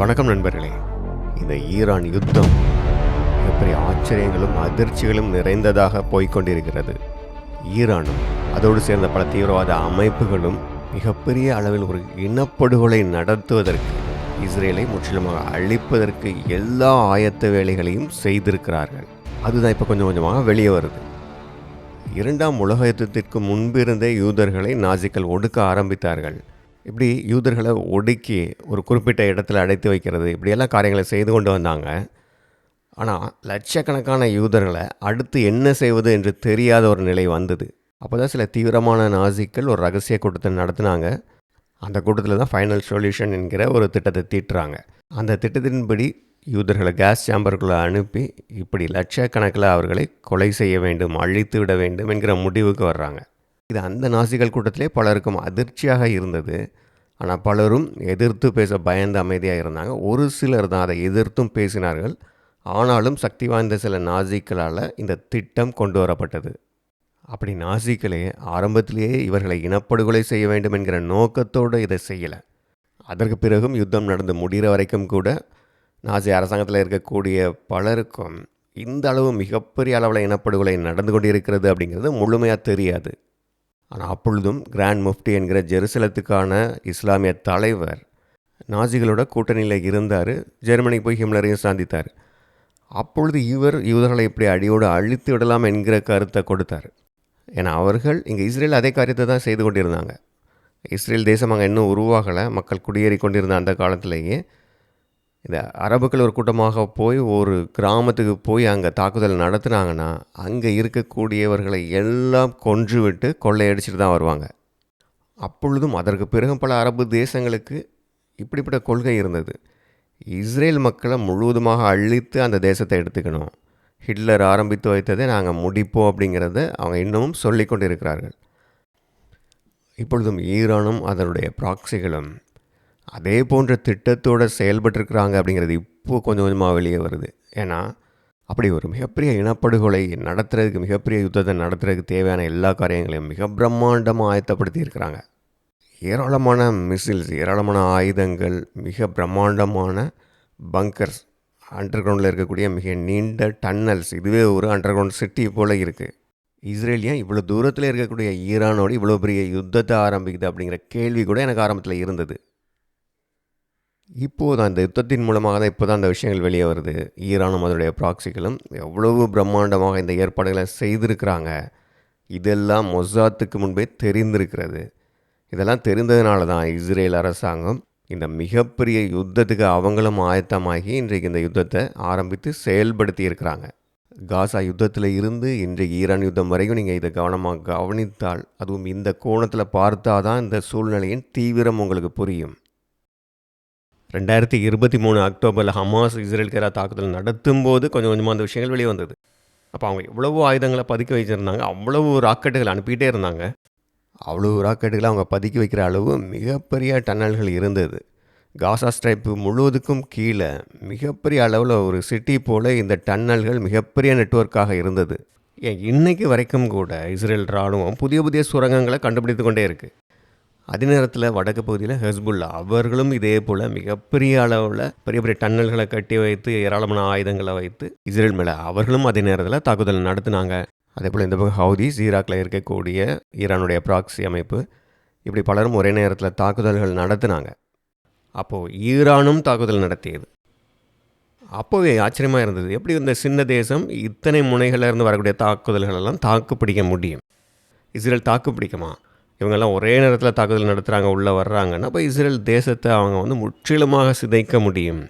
வணக்கம் நண்பர்களே. இந்த ஈரான் யுத்தம் மிகப்பெரிய ஆச்சரியங்களும் அதிர்ச்சிகளும் நிறைந்ததாக போய்கொண்டிருக்கிறது. ஈரானும் அதோடு சேர்ந்த பல தீவிரவாத அமைப்புகளும் மிகப்பெரிய அளவில் ஒரு இனப்படுகொலை நடத்துவதற்கு, இஸ்ரேலை முற்றிலுமாக அழிப்பதற்கு எல்லா ஆயத்த வேலைகளையும் செய்திருக்கிறார்கள். அதுதான் இப்போ கொஞ்சம் கொஞ்சமாக வெளியே வருது. இரண்டாம் உலக யுத்தத்திற்கு முன்பிருந்தே யூதர்களை நாசிக்கள் ஒடுக்க ஆரம்பித்தார்கள். இப்படி யூதர்களை ஒடுக்கி ஒரு குறிப்பிட்ட இடத்துல அடைத்து வைக்கிறது, இப்படியெல்லாம் காரியங்களை செய்து கொண்டு வந்தாங்க. ஆனால் லட்சக்கணக்கான யூதர்களை அடுத்து என்ன செய்வது என்று தெரியாத ஒரு நிலை வந்தது. அப்போ தான் சில தீவிரமான நாசிக்கள் ஒரு ரகசிய கூட்டத்தை நடத்தினாங்க. அந்த கூட்டத்தில் தான் ஃபைனல் சொல்யூஷன் என்கிற ஒரு திட்டத்தை தீட்டுறாங்க. அந்த திட்டத்தின்படி யூதர்களை கேஸ் சேம்பருக்குள்ளே அனுப்பி இப்படி லட்சக்கணக்கில் அவர்களை கொலை செய்ய வேண்டும், அழித்து விட வேண்டும் என்கிற முடிவுக்கு வர்றாங்க. இது அந்த நாசிகள் கூட்டத்திலே பலருக்கும் அதிர்ச்சியாக இருந்தது. ஆனால் பலரும் எதிர்த்து பேச பயந்து அமைதியாக இருந்தாங்க. ஒரு சிலர் தான் அதை எதிர்த்தும் பேசினார்கள். ஆனாலும் சக்தி வாய்ந்த சில நாசிக்களால் இந்த திட்டம் கொண்டு வரப்பட்டது. அப்படி நாசிக்களே ஆரம்பத்திலேயே இவர்களை இனப்படுகொலை செய்ய வேண்டும் என்கிற நோக்கத்தோடு இதை செய்யலை. அதற்கு பிறகும் யுத்தம் நடந்து முடிகிற வரைக்கும் கூட நாசி அரசாங்கத்தில் இருக்கக்கூடிய பலருக்கும் இந்த அளவு மிகப்பெரிய அளவில் இனப்படுகொலை நடந்து கொண்டிருக்கிறது அப்படிங்கிறது முழுமையாக தெரியாது. ஆனால் அப்பொழுதும் கிராண்ட் முஃப்டி என்கிற ஜெருசலத்துக்கான இஸ்லாமிய தலைவர் நாசிகளோட கூட்டணியில் இருந்தார். ஜெர்மனிக்கு போய் ஹிம்லரையும் சந்தித்தார். அப்பொழுது இவர் யூதர்களை இப்படி அடியோடு அழித்து விடலாம் என்கிற கருத்தை கொடுத்தார். ஏன்னா அவர்கள் இங்கே இஸ்ரேல் அதே காரியத்தை தான் செய்து கொண்டிருந்தாங்க. இஸ்ரேல் தேசம் அங்கே இன்னும் உருவாகலை. மக்கள் குடியேறி கொண்டிருந்த அந்த காலத்திலேயே இந்த அரபுக்கள் ஒரு கூட்டமாக போய் ஒரு கிராமத்துக்கு போய் அங்கே தாக்குதல் நடத்துனாங்கன்னா அங்கே இருக்கக்கூடியவர்களை எல்லாம் கொன்று விட்டு கொள்ளையடிச்சிட்டு தான் வருவாங்க. அப்பொழுதும் அதற்கு பிறகும் பல அரபு தேசங்களுக்கு இப்படிப்பட்ட கொள்கை இருந்தது. இஸ்ரேல் மக்களை முழுவதுமாக அழித்து அந்த தேசத்தை எடுத்துக்கணும், ஹிட்லர் ஆரம்பித்து வைத்ததை நாங்கள் முடிப்போம் அப்படிங்கிறத அவங்க இன்னமும் சொல்லி கொண்டு இருக்கிறார்கள். இப்பொழுதும் ஈரானும் அதனுடைய ப்ராக்சிகளும் அதே போன்ற திட்டத்தோடு செயல்பட்டுருக்கிறாங்க அப்படிங்கிறது இப்போது கொஞ்சம் கொஞ்சமாக வெளியே வருது. ஏன்னா அப்படி ஒரு மிகப்பெரிய இனப்படுகொலை நடத்துறதுக்கு, மிகப்பெரிய யுத்தத்தை நடத்துறதுக்கு தேவையான எல்லா காரியங்களையும் மிக பிரம்மாண்டமாக ஆயத்தப்படுத்தி இருக்கிறாங்க. ஏராளமான மிசில்ஸ், ஏராளமான ஆயுதங்கள், மிக பிரம்மாண்டமான பங்கர்ஸ், அண்டர் கிரவுண்டில் இருக்கக்கூடிய மிக நீண்ட டன்னல்ஸ், இதுவே ஒரு அண்டர் கிரவுண்ட் சிட்டி போல் இருக்குது. இஸ்ரேல் ஏன் இவ்வளோ தூரத்தில் இருக்கக்கூடிய ஈரானோடு இவ்வளோ பெரிய யுத்தத்தை ஆரம்பிக்குது அப்படிங்கிற கேள்வி கூட எனக்கு ஆரம்பத்தில் இருந்தது. இப்போது தான் இந்த யுத்தத்தின் மூலமாக தான் இப்போ தான் அந்த விஷயங்கள் வெளியே வருது. ஈரானும் அதனுடைய ப்ராக்சிகளும் எவ்வளவு பிரம்மாண்டமாக இந்த ஏற்பாடுகளை செய்திருக்கிறாங்க. இதெல்லாம் மொசாத்துக்கு முன்பே தெரிந்திருக்கிறது. இதெல்லாம் தெரிந்ததுனால தான் இஸ்ரேல் அரசாங்கம் இந்த மிகப்பெரிய யுத்தத்துக்கு அவங்களும் ஆயத்தமாகி இன்றைக்கு இந்த யுத்தத்தை ஆரம்பித்து செயல்படுத்தி இருக்கிறாங்க. காசா யுத்தத்தில் இருந்து இன்றைக்கு ஈரான் யுத்தம் வரைக்கும் நீங்கள் இதை கவனமாக கவனித்தால், அதுவும் இந்த கோணத்தில் பார்த்தா தான் இந்த சூழ்நிலையின் தீவிரம் உங்களுக்கு புரியும். 2023 அக்டோபரில் ஹமாஸ் இஸ்ரேலுக்கு எதிராக தாக்குதல் நடத்தும் போது கொஞ்சம் கொஞ்சமாக அந்த விஷயங்கள் வெளியே வந்தது. அப்போ அவங்க எவ்வளவோ ஆயுதங்களை பதுக்கி வச்சுருந்தாங்க, அவ்வளவு ராக்கெட்டுகள் அனுப்பிக்கிட்டே இருந்தாங்க. அவ்வளோ ராக்கெட்டுகளை அவங்க பதுக்கி வைக்கிற அளவு மிகப்பெரிய டன்னல்கள் இருந்தது. காசா ஸ்ட்ரைப்பு முழுவதுக்கும் கீழே மிகப்பெரிய அளவில் ஒரு சிட்டி போல் இந்த டன்னல்கள் மிகப்பெரிய நெட்வொர்க்காக இருந்தது. ஏன் இன்றைக்கு வரைக்கும் கூட இஸ்ரேல் இராணுவம் புதிய புதிய சுரங்கங்களை கண்டுபிடித்து கொண்டே இருக்குது. அதே நேரத்தில் வடக்கு பகுதியில் ஹெஸ்புல்லா அவர்களும் இதே போல் மிகப்பெரிய அளவில் பெரிய பெரிய டன்னல்களை கட்டி வைத்து ஏராளமான ஆயுதங்களை வைத்து இஸ்ரேல் மேலே அவர்களும் அதே நேரத்தில் தாக்குதல் நடத்தினாங்க. அதே போல் இந்த பக்கம் ஹவுதிஸ், ஈராக்கில் இருக்கக்கூடிய ஈரானுடைய ப்ராக்சி அமைப்பு, இப்படி பலரும் ஒரே நேரத்தில் தாக்குதல்கள் நடத்தினாங்க. அப்போது ஈரானும் தாக்குதல் நடத்தியது. அப்போவே ஆச்சரியமாக இருந்தது, எப்படி இந்த சின்ன தேசம் இத்தனை முனைகளில் இருந்து வரக்கூடிய தாக்குதல்களெல்லாம் தாக்கு பிடிக்க முடியும். இஸ்ரேல் தாக்கு பிடிக்குமா? இவங்கெல்லாம் ஒரே நேரத்தில் தாக்குதல் நடத்துகிறாங்க, உள்ளே வர்றாங்கன்னா அப்போ இஸ்ரேல் தேசத்தை அவங்க முற்றிலுமாக சிதைக்க முடியும்.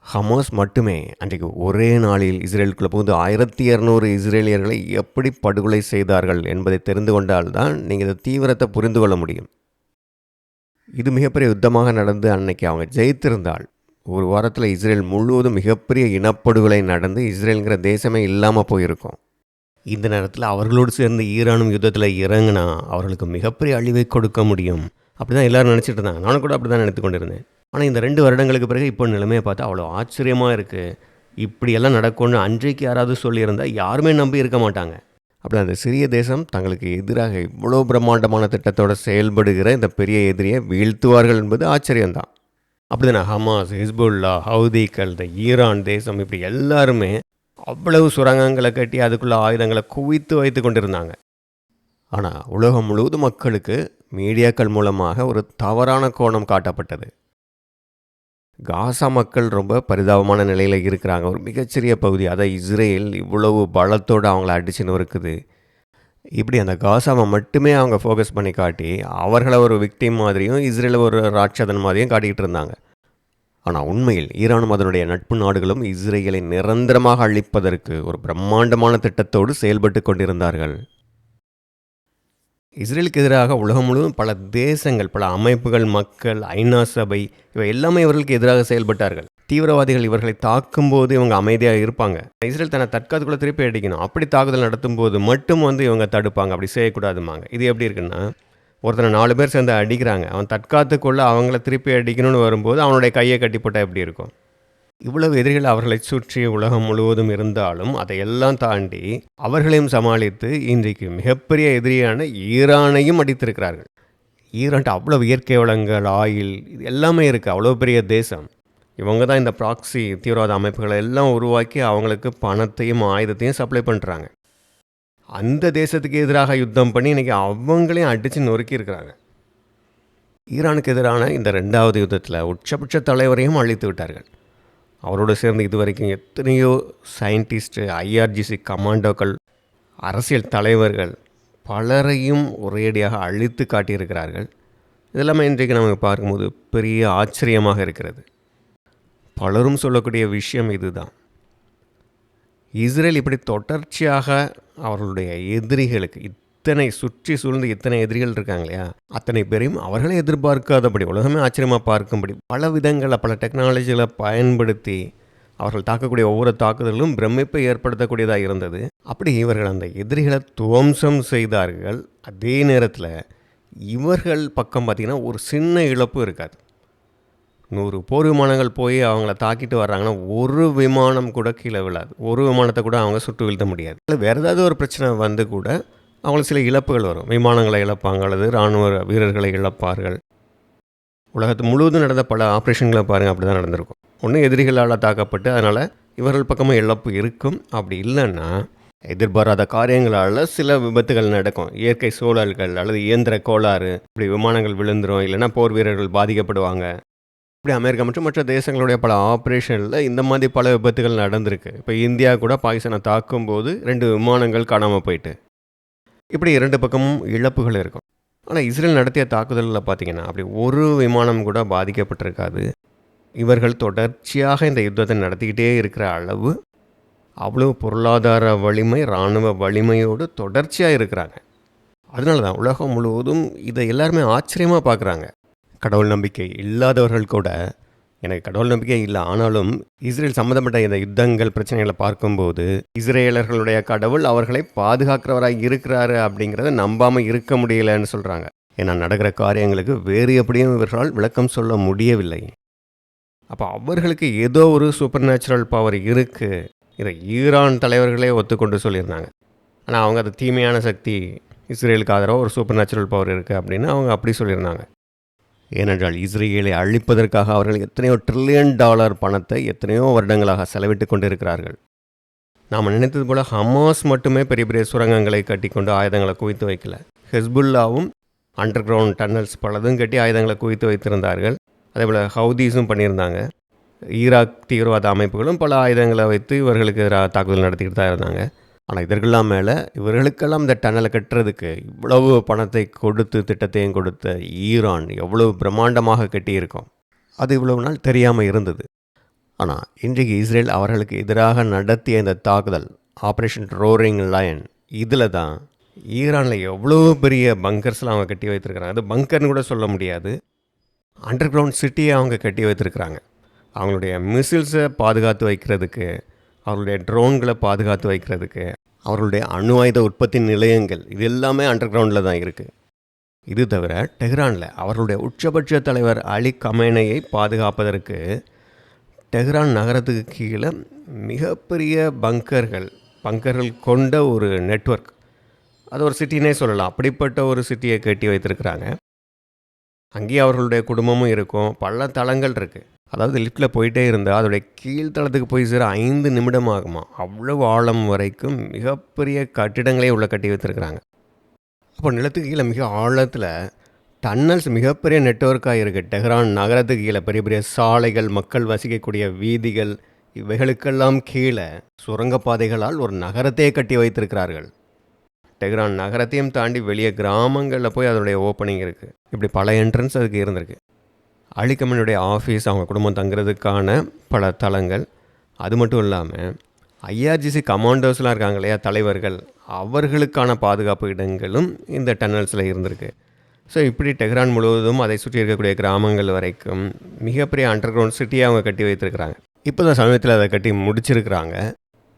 ஹமாஸ் மட்டுமே அன்றைக்கு ஒரே நாளில் இஸ்ரேலுக்குள்ளே புகுந்து 1200 இஸ்ரேலியர்களை எப்படி படுகொலை செய்தார்கள் என்பதை தெரிந்து கொண்டால்தான் நீங்கள் இந்த தீவிரத்தை புரிந்து கொள்ள முடியும். இது மிகப்பெரிய யுத்தமாக நடந்து அன்னைக்கு அவங்க ஜெயித்திருந்தால் ஒரு வாரத்தில் இஸ்ரேல் முழுவதும் மிகப்பெரிய இனப்படுகொலை நடந்து இஸ்ரேலுங்கிற தேசமே இல்லாமல் போயிருக்கும். இந்த நேரத்தில் அவர்களோடு சேர்ந்து ஈரானும் யுத்தத்தில் இறங்கினா அவர்களுக்கு மிகப்பெரிய அழிவை கொடுக்க முடியும். அப்படி தான் எல்லோரும் நினச்சிட்டு இருந்தாங்க. நானும் கூட அப்படி தான் நினைத்து கொண்டிருந்தேன். ஆனால் இந்த 2 வருடங்களுக்கு பிறகு இப்போ நிலைமையை பார்த்தா அவ்வளோ ஆச்சரியமாக இருக்குது. இப்படியெல்லாம் நடக்கும்னு அன்றைக்கு யாராவது சொல்லியிருந்தால் யாருமே நம்பி இருக்க மாட்டாங்க. அப்படி அந்த சிறிய தேசம் தங்களுக்கு எதிராக இவ்வளோ பிரம்மாண்டமான திட்டத்தோடு செயல்படுகிற இந்த பெரிய எதிரியை வீழ்த்துவார்கள் என்பது ஆச்சரியம்தான். அப்படிதானே ஹமாஸ், ஹிஸ்புல்லா, ஹவுதிகள், இந்த ஈரான் தேசம் இப்படி எல்லாருமே அவ்வளவு சுரங்கங்களை கட்டி அதுக்குள்ளே ஆயுதங்களை குவித்து வைத்து கொண்டிருந்தாங்க. ஆனால் உலகம் முழுவதும் மக்களுக்கு மீடியாக்கள் மூலமாக ஒரு தவறான கோணம் காட்டப்பட்டது. காசா மக்கள் ரொம்ப பரிதாபமான நிலையில் இருக்கிறாங்க. ஒரு மிகச்சிறிய பகுதி, அதை இஸ்ரேல் இவ்வளவு பலத்தோடு அவங்கள அடிச்சுன்னு இருக்குது. இப்படி அந்த காசாவை மட்டுமே அவங்க ஃபோக்கஸ் பண்ணி காட்டி அவர்களை ஒரு விக்டிம் மாதிரியும் இஸ்ரேலை ஒரு ராட்சதன் மாதிரியும் காட்டிக்கிட்டு இருந்தாங்க. ஆனால் உண்மையில் ஈரானும் அதனுடைய நட்பு நாடுகளும் இஸ்ரேலை நிரந்தரமாக அழிப்பதற்கு ஒரு பிரம்மாண்டமான திட்டத்தோடு செயல்பட்டு கொண்டிருந்தார்கள். இஸ்ரேலுக்கு எதிராக உலகம் முழுவதும் பல தேசங்கள், பல அமைப்புகள், மக்கள், ஐநா சபை இவை எல்லாமே இவர்களுக்கு எதிராக செயல்பட்டார்கள். தீவிரவாதிகள் இவர்களை தாக்கும்போது இவங்க அமைதியாக இருப்பாங்க. இஸ்ரேல் தன்னை தற்காத்துக்குள்ளே திருப்பி அடிக்கணும். அப்படி தாக்குதல் நடத்தும் போது மட்டும் இவங்க தடுப்பாங்க. அப்படி செய்யக்கூடாதுமாங்க. இது எப்படி இருக்குன்னா, ஒருத்தனை 4 பேர் சேர்ந்து அடிக்கிறாங்க. அவன் தற்காத்துக்குள்ளே அவங்கள திருப்பி அடிக்கணும்னு வரும்போது அவனுடைய கையை கட்டி போட்டால் எப்படி இருக்கும்? இவ்வளவு எதிரிகள் அவர்களை சுற்றி உலகம் முழுவதும் இருந்தாலும் அதையெல்லாம் தாண்டி அவர்களையும் சமாளித்து இன்றைக்கு மிகப்பெரிய எதிரியான ஈரானையும் அடித்திருக்கிறார்கள். ஈரான்ட்டு அவ்வளவு இயற்கை வளங்கள், ஆயில், இது எல்லாமே இருக்குது. அவ்வளோ பெரிய தேசம். இவங்க தான் இந்த ப்ராக்ஸி தீவிரவாத அமைப்புகளை எல்லாம் உருவாக்கி அவங்களுக்கு பணத்தையும் ஆயுதத்தையும் சப்ளை பண்ணுறாங்க. அந்த தேசத்துக்கு எதிராக யுத்தம் பண்ணி இன்றைக்கி அவங்களையும் அடித்து நொறுக்கி இருக்கிறாங்க. ஈரானுக்கு எதிரான இந்த 2வது யுத்தத்தில் உச்சபட்ச தலைவரையும் அழித்து விட்டார்கள். அவரோடு சேர்ந்து இதுவரைக்கும் எத்தனையோ சயின்டிஸ்ட்டு, IRGC கமாண்டோக்கள், அரசியல் தலைவர்கள் பலரையும் ஒரேடியாக அழித்து காட்டியிருக்கிறார்கள். இதெல்லாமே இன்றைக்கு நமக்கு பார்க்கும்போது பெரிய ஆச்சரியமாக இருக்கிறது. பலரும் சொல்லக்கூடிய விஷயம் இதுதான். இஸ்ரேல் இப்படி தொடர்ச்சியாக அவர்களுடைய எதிரிகளுக்கு இத்தனை சுற்றி சூழ்ந்து இத்தனை எதிரிகள் இருக்காங்க இல்லையா, அத்தனை பேரையும் அவர்களே எதிர்பார்க்காதபடி, உலகமே ஆச்சரியமாக பார்க்கும்படி பல விதங்களை, பல டெக்னாலஜிகளை பயன்படுத்தி அவர்கள் தாக்கக்கூடிய ஒவ்வொரு தாக்குதலும் பிரமிப்பை ஏற்படுத்தக்கூடியதாக இருந்தது. அப்படி இவர்கள் அந்த எதிரிகளை துவம்சம் செய்தார்கள். அதே நேரத்தில் இவர்கள் பக்கம் பார்த்திங்கன்னா ஒரு சின்ன இழப்பு இருக்காது. 100 போர் விமானங்கள் போய் அவங்கள தாக்கிட்டு வர்றாங்கன்னா ஒரு விமானம் கூட கீழே விழாது. ஒரு விமானத்தை கூட அவங்க சுட்டு வீழ்த்த முடியாது. வேறு ஏதாவது ஒரு பிரச்சனை வந்து கூட அவங்களுக்கு சில இழப்புகள் வரும். விமானங்களை இழப்பாங்க, அல்லது இராணுவ வீரர்களை இழப்பார்கள். உலகத்து முழுவதும் நடந்த பல ஆப்ரேஷன்களை பாருங்கள், அப்படி தான் நடந்திருக்கும். ஒன்று எதிரிகளால் தாக்கப்பட்டு அதனால் இவர்கள் பக்கமும் இழப்பு இருக்கும். அப்படி இல்லைன்னா எதிர்பாராத காரியங்களால் சில விபத்துகள் நடக்கும். இயற்கை சூழல்கள் அல்லது இயந்திர கோளாறு, இப்படி விமானங்கள் விழுந்துடும், இல்லைன்னா போர் வீரர்கள் பாதிக்கப்படுவாங்க. இப்படி அமெரிக்கா மற்றும் மற்ற தேசங்களுடைய பல ஆப்ரேஷனில் இந்த மாதிரி பல விபத்துகள் நடந்திருக்கு. இப்போ இந்தியா கூட பாகிஸ்தானை தாக்கும்போது 2 விமானங்கள் காணாமல் போயிட்டு, இப்படி 2 பக்கமும் இழப்புகள் இருக்கும். ஆனால் இஸ்ரேல் நடத்திய தாக்குதலில் பார்த்திங்கன்னா அப்படி ஒரு விமானம் கூட பாதிக்கப்பட்டிருக்காது. இவர்கள் தொடர்ச்சியாக இந்த யுத்தத்தை நடத்திக்கிட்டே இருக்கிற அளவு அவ்வளோ பொருளாதார வலிமை, இராணுவ வலிமையோடு தொடர்ச்சியாக இருக்கிறாங்க. அதனால தான் உலகம் முழுவதும் இதை எல்லாருமே ஆச்சரியமாக பார்க்குறாங்க. கடவுள் நம்பிக்கை இல்லாதவர்கள் கூட, எனக்கு கடவுள் நம்பிக்கை இல்லை, ஆனாலும் இஸ்ரேல் சம்மந்தப்பட்ட இந்த யுத்தங்கள், பிரச்சனைகளை பார்க்கும்போது இஸ்ரேலர்களுடைய கடவுள் அவர்களை பாதுகாக்கிறவராக இருக்கிறாரு அப்படிங்கிறத நம்பாமல் இருக்க முடியலைன்னு சொல்கிறாங்க. ஏன்னா நடக்கிற காரியங்களுக்கு வேறு எப்படியும் இவர்களால் விளக்கம் சொல்ல முடியவில்லை. அப்போ அவர்களுக்கு ஏதோ ஒரு சூப்பர் நேச்சுரல் பவர் இருக்குது. இதை ஈரான் தலைவர்களே ஒத்துக்கொண்டு சொல்லியிருந்தாங்க. ஆனால் அவங்க அது தீமையான சக்தி, இஸ்ரேலுக்கு ஆதரவாக ஒரு சூப்பர் நேச்சுரல் பவர் இருக்குது அப்படின்னு அவங்க அப்படி சொல்லியிருந்தாங்க. ஏனென்றால் இஸ்ரேலை அழிப்பதற்காக அவர்கள் எத்தனையோ $1 trillion பணத்தை எத்தனையோ வருடங்களாக செலவிட்டு கொண்டிருக்கிறார்கள். நாம் நினைத்தது போல் ஹமாஸ் மட்டுமே பெரிய பெரிய சுரங்கங்களை கட்டி கொண்டு ஆயுதங்களை குவித்து வைக்கல. ஹிஸ்புல்லாவும் அண்டர் கிரவுண்ட் டன்னல்ஸ் பலதும் கட்டி ஆயுதங்களை குவித்து வைத்திருந்தார்கள். அதேபோல் ஹவுதீஸும் பண்ணியிருந்தாங்க. ஈராக் தீவிரவாத அமைப்புகளும் பல ஆயுதங்களை வைத்து இவர்களுக்கு எதிராக தாக்குதல் நடத்திக்கிட்டு தான் இருந்தாங்க. ஆனால் இதற்கெல்லாம் மேலே இவர்களுக்கெல்லாம் இந்த டன்னலை கட்டுறதுக்கு இவ்வளவு பணத்தை கொடுத்து, திட்டத்தையும் கொடுத்த ஈரான் எவ்வளவு பிரம்மாண்டமாக கட்டியிருக்கோம், அது இவ்வளவு நாள் தெரியாமல் இருந்தது. ஆனால் இன்றைக்கு இஸ்ரேல் அவர்களுக்கு எதிராக நடத்திய இந்த தாக்குதல் ஆப்ரேஷன் ரோரிங் லயன், இதில் தான் ஈரானில் எவ்வளோ பெரிய பங்கர்ஸ்லாம் அவங்க கட்டி வைத்திருக்கிறாங்க. அது பங்கர்னு கூட சொல்ல முடியாது, அண்டர் கிரவுண்ட் சிட்டியை அவங்க கட்டி வைத்திருக்கிறாங்க. அவங்களுடைய மிசில்ஸை பாதுகாத்து வைக்கிறதுக்கு, அவர்களுடைய ட்ரோன்களை பாதுகாத்து வைக்கிறதுக்கு, அவர்களுடைய அணு ஆயுத உற்பத்தி நிலையங்கள், இது எல்லாமே அண்டர் கிரவுண்டில் தான் இருக்குது. இது தவிர டெஹ்ரானில் அவர்களுடைய உச்சபட்ச தலைவர் அலி கமேனியை பாதுகாப்பதற்கு டெஹ்ரான் நகரத்துக்கு கீழே மிகப்பெரிய பங்கர்கள் கொண்ட ஒரு நெட்வொர்க், அது ஒரு சிட்டினே சொல்லலாம். அப்படிப்பட்ட ஒரு சிட்டியை கட்டி வைத்திருக்கிறாங்க. அங்கேயே அவர்களுடைய குடும்பமும் இருக்கும். பல தளங்கள் இருக்குது. அதாவது லிஃப்ட்டில் போயிட்டே இருந்தால் அதோடைய கீழ்த்தளத்துக்கு போய் சேர 5 நிமிடம் ஆகுமா. அவ்வளவு ஆழம் வரைக்கும் மிகப்பெரிய கட்டிடங்களே உள்ள கட்டி வைத்திருக்கிறாங்க. அப்போ நிலத்துக்கு கீழே மிக ஆழத்தில் டன்னல்ஸ் மிகப்பெரிய நெட்வொர்க்காக இருக்குது. டெஹ்ரான் நகரத்துக்கு கீழே பெரிய பெரிய சாலைகள், மக்கள் வசிக்கக்கூடிய வீதிகள், இவைகளுக்கெல்லாம் கீழே சுரங்கப்பாதைகளால் ஒரு நகரத்தையே கட்டி வைத்திருக்கிறார்கள். டெஹ்ரான் நகரத்தையும் தாண்டி வெளியே கிராமங்களில் போய் அதனுடைய ஓப்பனிங் இருக்குது. இப்படி பல என்ட்ரன்ஸ் அதுக்கு இருந்திருக்கு. அலி கமேனியுடைய ஆஃபீஸ், அவங்க குடும்பம் தங்குறதுக்கான பல தளங்கள், அது மட்டும் இல்லாமல் ஐஆர்ஜிசி கமாண்டோஸ்லாம் இருக்காங்க இல்லையா, தலைவர்கள், அவர்களுக்கான பாதுகாப்பு இடங்களும் இந்த டன்னல்ஸில் இருந்திருக்கு. ஸோ இப்படி டெஹ்ரான் முழுவதும் அதை சுற்றி இருக்கக்கூடிய கிராமங்கள் வரைக்கும் மிகப்பெரிய அண்டர் கிரவுண்ட் சிட்டியை அவங்க கட்டி வைத்திருக்கிறாங்க. இப்போ தான் சமயத்தில் அதை கட்டி முடிச்சிருக்கிறாங்க.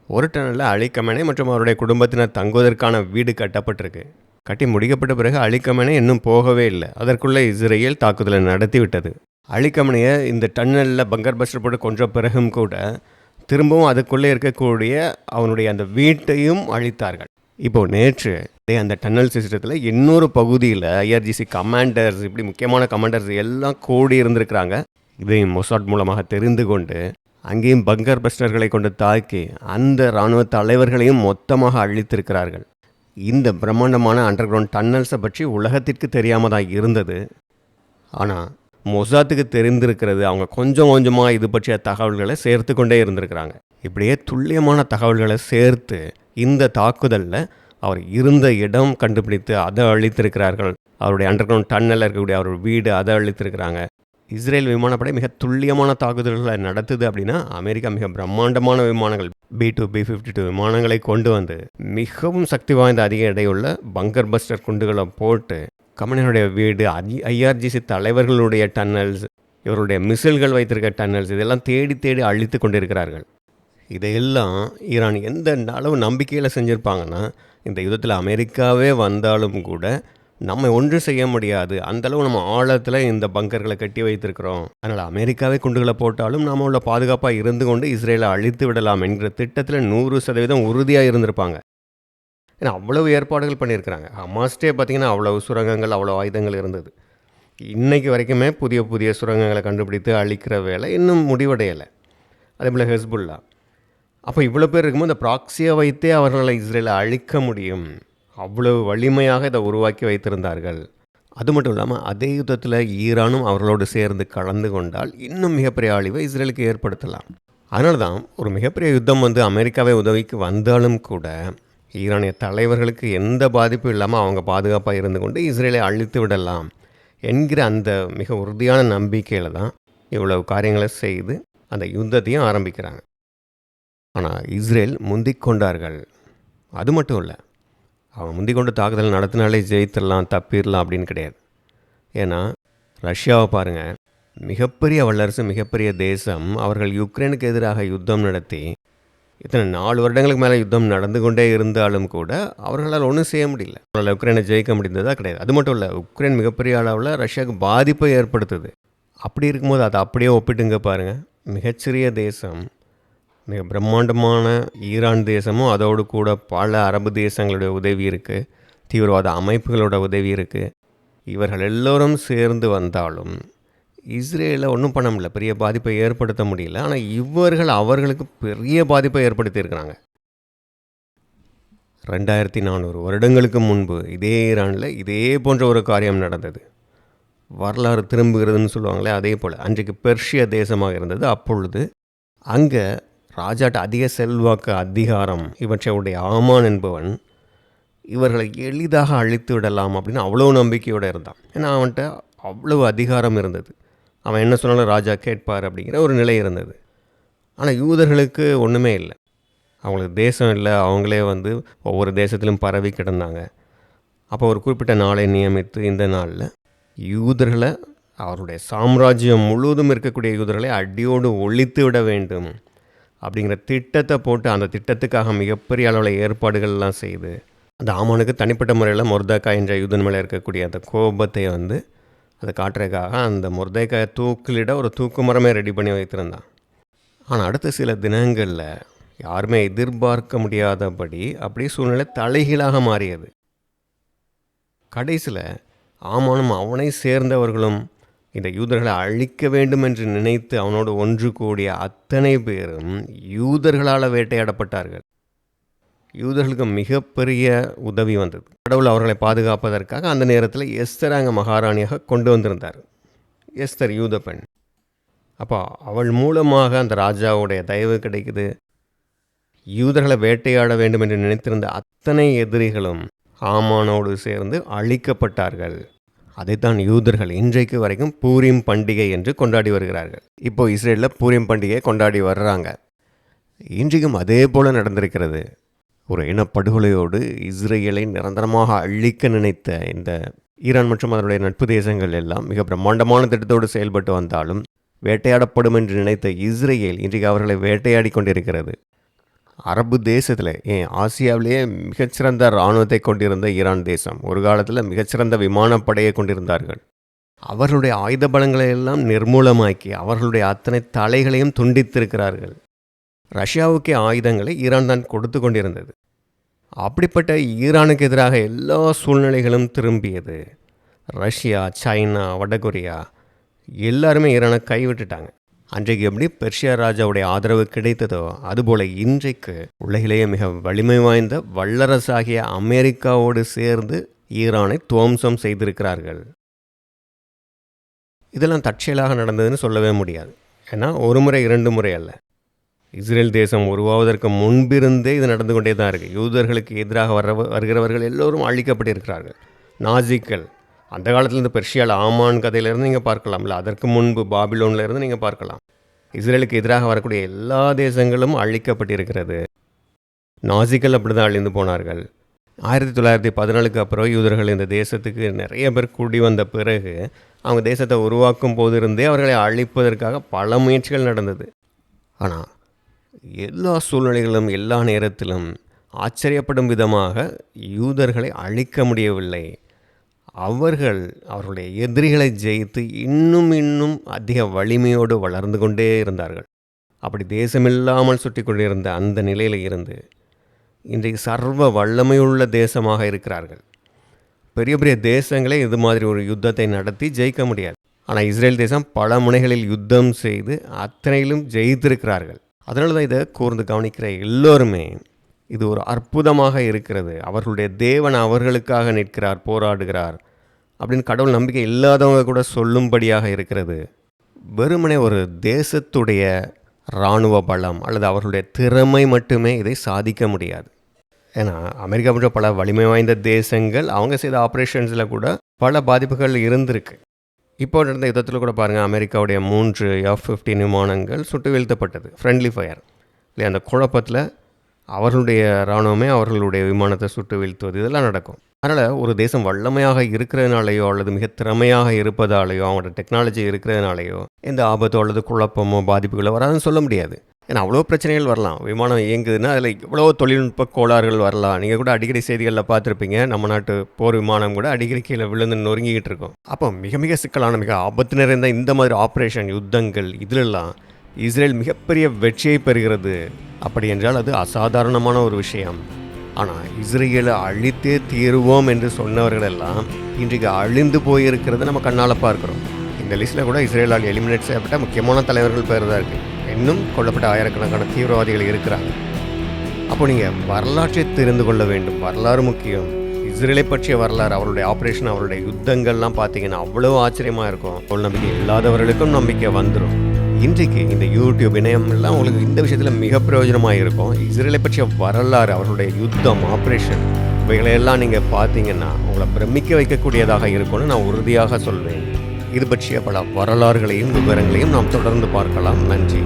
ஒரு டன்னலில் அலி கமேனி மற்றும் அவருடைய குடும்பத்தினர் தங்குவதற்கான வீடு கட்டப்பட்டிருக்கு. கட்டி முடிக்கப்பட்ட பிறகு அலி கமேனி இன்னும் போகவே இல்லை. அதற்குள்ளே இஸ்ரேல் தாக்குதலை நடத்தி விட்டது. அலி கமேனியை இந்த டன்னலில் பங்கர் பஸ்டர் போட்டு கொன்ற பிறகும் கூட திரும்பவும் அதுக்குள்ளே இருக்கக்கூடிய அவனுடைய அந்த வீட்டையும் அழித்தார்கள். இப்போது நேற்று அந்த டன்னல் சிஸ்டத்தில் இன்னொரு பகுதியில் ஐஆர்ஜிசி கமாண்டர்ஸ், இப்படி முக்கியமான கமாண்டர்ஸ் எல்லாம் கூடி இருந்திருக்கிறாங்க. இதையும் மொசாட் மூலமாக தெரிந்து கொண்டு அங்கேயும் பங்கர் பஸ்டர்களை கொண்டு தாக்கி அந்த இராணுவ தலைவர்களையும் மொத்தமாக அழித்திருக்கிறார்கள். இந்த பிரம்மாண்டமான அண்டர் கிரவுண்ட் டன்னல்ஸை பற்றி உலகத்திற்கு தெரியாமல் தான் இருந்தது. ஆனால் மொசாத்துக்கு தெரிந்திருக்கிறது. அவங்க கொஞ்சம் கொஞ்சமாக இது பற்றிய தகவல்களை சேர்த்து கொண்டே இருந்திருக்கிறாங்க. இப்படியே துல்லியமான தகவல்களை சேர்த்து இந்த தாக்குதலில் அவர் இருந்த இடம் கண்டுபிடித்து அதை அழித்திருக்கிறார்கள். அவருடைய அண்டர் கிரவுண்ட் டன்னலில் இருக்கக்கூடிய அவர் வீடு, அதை அழித்திருக்கிறாங்க. இஸ்ரேல் விமானப்படை மிக துல்லியமான தாக்குதல்களை நடத்துது அப்படின்னா அமெரிக்கா மிக பிரம்மாண்டமான விமானங்கள் B-2, B-52 விமானங்களை கொண்டு வந்து மிகவும் சக்தி வாய்ந்த அதிக எடையுள்ள பங்கர் பஸ்டர் குண்டுகளை போட்டு கமேனியுடைய வீடு, ஐஆர்ஜிசி தலைவர்களுடைய டன்னல்ஸ், இவருடைய மிசில்கள் வைத்திருக்க டன்னல்ஸ், இதெல்லாம் தேடி தேடி அழித்து கொண்டிருக்கிறார்கள். இதையெல்லாம் ஈரான் எந்த அளவு நம்பிக்கையில் செஞ்சுருப்பாங்கன்னா, இந்த யுத்தத்தில் அமெரிக்காவே வந்தாலும் கூட நம்ம ஒன்றும் செய்ய முடியாது, அந்தளவு நம்ம ஆழத்தில் இந்த பங்கர்களை கட்டி வைத்திருக்கிறோம், அதனால் அமெரிக்காவே குண்டுகளை போட்டாலும் நாம் உள்ள பாதுகாப்பாக இருந்து கொண்டு இஸ்ரேலை அழித்து விடலாம் என்கிற திட்டத்தில் 100% உறுதியாக இருந்திருப்பாங்க. ஏன்னா அவ்வளவு ஏற்பாடுகள் பண்ணியிருக்கிறாங்க. ஹமாஸ்டே பார்த்திங்கன்னா அவ்வளவு சுரங்கங்கள், அவ்வளோ ஆயுதங்கள் இருந்தது. இன்றைக்கு வரைக்குமே புதிய புதிய சுரங்கங்களை கண்டுபிடித்து அழிக்கிற வேலை இன்னும் முடிவடையலை. அதேபோல் ஹெஸ்புல்லா. அப்போ இவ்வளோ பேர் இருக்கும்போது இந்த ப்ராக்சியை வைத்தே அவர்களை இஸ்ரேலை அழிக்க முடியும். அவ்வளவு வலிமையாக இதை உருவாக்கி வைத்திருந்தார்கள். அது மட்டும் இல்லாமல் அதே யுத்தத்தில் ஈரானும் அவர்களோடு சேர்ந்து கலந்து கொண்டால் இன்னும் மிகப்பெரிய அழிவை இஸ்ரேலுக்கு ஏற்படுத்தலாம். அதனால தான் ஒரு மிகப்பெரிய யுத்தம் அமெரிக்காவை உதவிக்கு வந்தாலும் கூட ஈரானிய தலைவர்களுக்கு எந்த பாதிப்பும் இல்லாமல் அவங்க பாதுகாப்பாக இருந்து கொண்டு இஸ்ரேலை அழித்து விடலாம் என்கிற அந்த மிக உறுதியான நம்பிக்கையில் தான் இவ்வளவு காரியங்களை செய்து அந்த யுத்தத்தையும் ஆரம்பிக்கிறாங்க. ஆனால் இஸ்ரேல் முந்திக் கொண்டார்கள். அது மட்டும் இல்லை, அவங்க முந்திக் கொண்டு தாக்குதல் நடத்தினாலே ஜெயித்திடலாம், தப்பிடலாம் அப்படின்னு கிடையாது. ஏன்னா ரஷ்யாவை பாருங்கள், மிகப்பெரிய வல்லரசு, மிகப்பெரிய தேசம். அவர்கள் யுக்ரைனுக்கு எதிராக யுத்தம் நடத்தி இத்தனை 4 வருடங்களுக்கு மேலே யுத்தம் நடந்து கொண்டே இருந்தாலும் கூட அவர்களால் ஒன்றும் செய்ய முடியல. அவர்களால் உக்ரைனை ஜெயிக்க முடிந்ததா கிடையாது. அது மட்டும் இல்லை, உக்ரைன் மிகப்பெரிய அளவில் ரஷ்யாவுக்கு பாதிப்பை ஏற்படுத்துது. அப்படி இருக்கும்போது அதை அப்படியே ஒப்பிட்டுங்க பாருங்கள். மிகச்சிறிய தேசம், மிக பிரம்மாண்டமான ஈரான் தேசமும் அதோடு கூட பல அரபு தேசங்களுடைய உதவி இருக்குது, தீவிரவாத அமைப்புகளோட உதவி இருக்குது. இவர்கள் எல்லோரும் சேர்ந்து வந்தாலும் இஸ்ரேலை ஒன்றும் பண்ண முடியல, பெரிய பாதிப்பை ஏற்படுத்த முடியல. ஆனால் இவர்கள் அவர்களுக்கு பெரிய பாதிப்பை ஏற்படுத்தியிருக்கிறாங்க. 2400 வருடங்களுக்கு முன்பு இதே ஈரானில் இதே போன்ற ஒரு காரியம் நடந்தது. வரலாறு திரும்புகிறதுன்னு சொல்லுவாங்களே, அதே போல் அன்றைக்கு பெர்ஷிய தேசமாக இருந்தது. அப்பொழுது அங்கே ராஜாட்ட அதிக செல்வாக்கு, அதிகாரம் இவற்றையுடைய ஆமான் என்பவன் இவர்களை எளிதாக அழித்து விடலாம் அப்படின்னு அவ்வளோ நம்பிக்கையோடு இருந்தான். ஏன்னா அவன்கிட்ட அவ்வளவு அதிகாரம் இருந்தது. அவன் என்ன சொன்னாலும் ராஜா கேட்பார் அப்படிங்கிற ஒரு நிலை இருந்தது. ஆனால் யூதர்களுக்கு ஒன்றுமே இல்லை. அவங்களுக்கு தேசம் இல்லை, அவங்களே ஒவ்வொரு தேசத்திலும் பரவி கிடந்தாங்க. அப்போ ஒரு குறிப்பிட்ட நாளை நியமித்து இந்த நாளில் யூதர்களை, அவருடைய சாம்ராஜ்யம் முழுவதும் இருக்கக்கூடிய யூதர்களை அடியோடு ஒழித்து விட வேண்டும் அப்படிங்கிற திட்டத்தை போட்டு, அந்த திட்டத்துக்காக மிகப்பெரிய அளவில் ஏற்பாடுகள்லாம் செய்து, அந்த ஆமானுக்கு தனிப்பட்ட முறையில் மொர்தெகாய் என்ற யூதன் மேலே இருக்கக்கூடிய அந்த கோபத்தை அதை காட்டுறதுக்காக அந்த மொர்தெகாயை தூக்கிலிட ஒரு தூக்கு மரமே ரெடி பண்ணி வைத்திருந்தான். ஆனால் அடுத்த சில தினங்களில் யாருமே எதிர்பார்க்க முடியாதபடி அப்படியே சூழ்நிலை தலைகீழாக மாறியது. கடைசியில் ஆமானும் அவனை சேர்ந்தவர்களும் இந்த யூதர்களை அழிக்க வேண்டும் என்று நினைத்து அவனோடு ஒன்று கூடிய அத்தனை பேரும் யூதர்களால் வேட்டையாடப்பட்டார்கள். யூதர்களுக்கு மிகப்பெரிய உதவி வந்தது. கடவுள் அவர்களை பாதுகாப்பதற்காக அந்த நேரத்தில் எஸ்தர் அங்கே மகாராணியாக கொண்டு வந்திருந்தார். எஸ்தர் யூத பெண். அப்போ அவள் மூலமாக அந்த ராஜாவுடைய தயவு கிடைக்குது. யூதர்களை வேட்டையாட வேண்டும் என்று நினைத்திருந்த அத்தனை எதிரிகளும் ஆமானோடு சேர்ந்து அழிக்கப்பட்டார்கள். அதைத்தான் யூதர்கள் இன்றைக்கு வரைக்கும் பூரிம் பண்டிகை என்று கொண்டாடி வருகிறார்கள். இப்போ இஸ்ரேலில் பூரிம் பண்டிகையை கொண்டாடி வர்றாங்க. இன்றைக்கும் அதே போல் நடந்திருக்கிறது. ஒரு இனப்படுகொலையோடு இஸ்ரேலை நிரந்தரமாக அழிக்க நினைத்த இந்த ஈரான் மற்றும் அதனுடைய நட்பு தேசங்கள் எல்லாம் மிக பிரம்மாண்டமான திட்டத்தோடு செயல்பட்டு வந்தாலும் வேட்டையாடப்படும் என்று நினைத்த இஸ்ரேல் இன்றைக்கு அவர்களை வேட்டையாடி கொண்டிருக்கிறது. அரபு தேசத்தில் ஆசியாவிலேயே மிகச்சிறந்த இராணுவத்தை கொண்டிருந்த ஈரான் தேசம் ஒரு காலத்தில் மிகச்சிறந்த விமானப்படையை கொண்டிருந்தார்கள். அவர்களுடைய ஆயுத பலங்களை எல்லாம் நிர்மூலமாக்கி அவர்களுடைய அத்தனை தலைகளையும் துண்டித்திருக்கிறார்கள். ரஷ்யாவுக்கே ஆயுதங்களை ஈரான் தான் கொடுத்து கொண்டிருந்தது. அப்படிப்பட்ட ஈரானுக்கு எதிராக எல்லா சூழ்நிலைகளும் திரும்பியது. ரஷ்யா, சைனா, வடகொரியா எல்லாருமே ஈரானை கைவிட்டுட்டாங்க. அன்றைக்கு எப்படி பெர்ஷியா ராஜாவுடைய ஆதரவு கிடைத்ததோ அதுபோல் இன்றைக்கு உலகிலேயே மிக வலிமை வாய்ந்த வல்லரசாகிய அமெரிக்காவோடு சேர்ந்து ஈரானை துவம்சம் செய்திருக்கிறார்கள். இதெல்லாம் தற்செயலாக நடந்ததுன்னு சொல்லவே முடியாது. ஏன்னா ஒரு முறை 2 முறை அல்ல. இஸ்ரேல் தேசம் உருவாவதற்கு முன்பிருந்தே இது நடந்து கொண்டே தான் இருக்குது. யூதர்களுக்கு எதிராக வருகிறவர்கள் எல்லோரும் அழிக்கப்பட்டிருக்கிறார்கள். நாசிக்கள் அந்த காலத்துலேருந்து பெர்ஷியாவில் ஆமான் கதையிலேருந்து நீங்கள் பார்க்கலாம், இல்லை அதற்கு முன்பு பாபிலோன்லேருந்து நீங்கள் பார்க்கலாம். இஸ்ரேலுக்கு எதிராக வரக்கூடிய எல்லா தேசங்களும் அழிக்கப்பட்டிருக்கிறது. நாசிக்கள் அப்படி தான் அழிந்து போனார்கள். 1914 அப்புறம் யூதர்கள் இந்த தேசத்துக்கு நிறைய பேர் கூடி வந்த பிறகு அவங்க தேசத்தை உருவாக்கும் போது இருந்தே அவர்களை அழிப்பதற்காக பல முயற்சிகள் நடந்தது. ஆனால் எல்லா சூழ்நிலைகளும் எல்லா நேரத்திலும் ஆச்சரியப்படும் விதமாக யூதர்களை அழிக்க முடியவில்லை. அவர்களுடைய எதிரிகளை ஜெயித்து இன்னும் அதிக வலிமையோடு வளர்ந்து கொண்டே இருந்தார்கள். அப்படி தேசமில்லாமல் சுற்றி கொண்டிருந்த அந்த நிலையில் இருந்து இன்றைக்கு சர்வ வல்லமையுள்ள தேசமாக இருக்கிறார்கள். பெரிய பெரிய தேசங்களே இது மாதிரி ஒரு யுத்தத்தை நடத்தி ஜெயிக்க முடியாது. ஆனால் இஸ்ரேல் தேசம் பல முனைகளில் யுத்தம் செய்து அத்தனையிலும் ஜெயித்திருக்கிறார்கள். அதனால தான் இதை கூர்ந்து கவனிக்கிற எல்லோருமே இது ஒரு அற்புதமாக இருக்கிறது, அவர்களுடைய தேவன் அவர்களுக்காக நிற்கிறார், போராடுகிறார் அப்படின்னு கடவுள் நம்பிக்கை இல்லாதவங்க கூட சொல்லும்படியாக இருக்கிறது. வெறுமனே ஒரு தேசத்துடைய இராணுவ பலம் அல்லது அவர்களுடைய திறமை மட்டுமே இதை சாதிக்க முடியாது. ஏன்னா அமெரிக்கா போன்ற பல வலிமை வாய்ந்த தேசங்கள் அவங்க செய்த ஆப்ரேஷன்ஸில் கூட பல பாதிப்புகள் இருந்திருக்கு. இப்போ நடந்த யுத்தத்தில் கூட பாருங்கள், அமெரிக்காவுடைய 3 F-15 விமானங்கள் சுட்டு வீழ்த்தப்பட்டது. ஃப்ரெண்ட்லி ஃபயர் இல்லை, அந்த குழப்பத்தில் அவர்களுடைய இராணுவமே அவர்களுடைய விமானத்தை சுட்டு வீழ்த்துவது இதெல்லாம் நடக்கும். அதனால் ஒரு தேசம் வல்லமையாக இருக்கிறதுனாலையோ அல்லது மிக திறமையாக இருப்பதாலேயோ அவங்களோட டெக்னாலஜி இருக்கிறதுனாலையோ எந்த ஆபத்தோ அல்லது குழப்பமோ பாதிப்புகளோ வராதுன்னு சொல்ல முடியாது. ஏன்னா அவ்வளோ பிரச்சனைகள் வரலாம். விமானம் இயங்குதுன்னா அதில் இவ்வளோ தொழில்நுட்ப கோளாறுகள் வரலாம். நீங்கள் கூட அடிக்கடி செய்திகளில் பார்த்துருப்பீங்க, நம்ம நாட்டு போர் விமானம் கூட அடிக்கடி கீழே விழுந்து நொறுங்கிக்கிட்டு இருக்கும். அப்போ மிக மிக சிக்கலான மிக ஆபத்து நிறைந்த இந்த மாதிரி ஆப்ரேஷன் யுத்தங்கள் இதிலெல்லாம் இஸ்ரேல் மிகப்பெரிய வெற்றியை பெறுகிறது. அப்படி என்றால் அது அசாதாரணமான ஒரு விஷயம். ஆனால் இஸ்ரேலை அழித்தே தீருவோம் என்று சொன்னவர்களெல்லாம் இன்றைக்கு அழிந்து போயிருக்கிறத நம்ம கண்ணால் பார்க்குறோம். இந்த லிஸ்ட்டில் கூட இஸ்ரேலால் எலிமினேட் செய்யப்பட்ட முக்கியமான தலைவர்கள் பேர் தான் இருக்குது. இன்னும் கொல்லப்பட்ட ஆயிரக்கணக்கான தீவிரவாதிகள் இருக்கிறாங்க. அப்போ நீங்கள் வரலாற்றை தெரிந்து கொள்ள வேண்டும். வரலாறு முக்கியம். இஸ்ரேலை பற்றிய வரலாறு, அவருடைய ஆப்ரேஷன், அவருடைய யுத்தங்கள்லாம் பார்த்தீங்கன்னா அவ்வளோ ஆச்சரியமாக இருக்கும். அவ்வளோ நம்பிக்கை இல்லாதவர்களுக்கும் நம்பிக்கை வந்துடும். இன்றைக்கு இந்த யூடியூப் இணையம் எல்லாம் உங்களுக்கு இந்த விஷயத்தில் மிக பிரயோஜனமாக இருக்கும். இஸ்ரேலை பற்றிய வரலாறு, அவர்களுடைய யுத்தம், ஆப்ரேஷன் இவைகளையெல்லாம் நீங்கள் பார்த்தீங்கன்னா உங்களை பிரமிக்க வைக்கக்கூடியதாக இருக்கும்னு நான் உறுதியாக சொல்வேன். இது பற்றிய பல வரலாறுகளையும் விவரங்களையும் நாம் தொடர்ந்து பார்க்கலாம். நன்றி.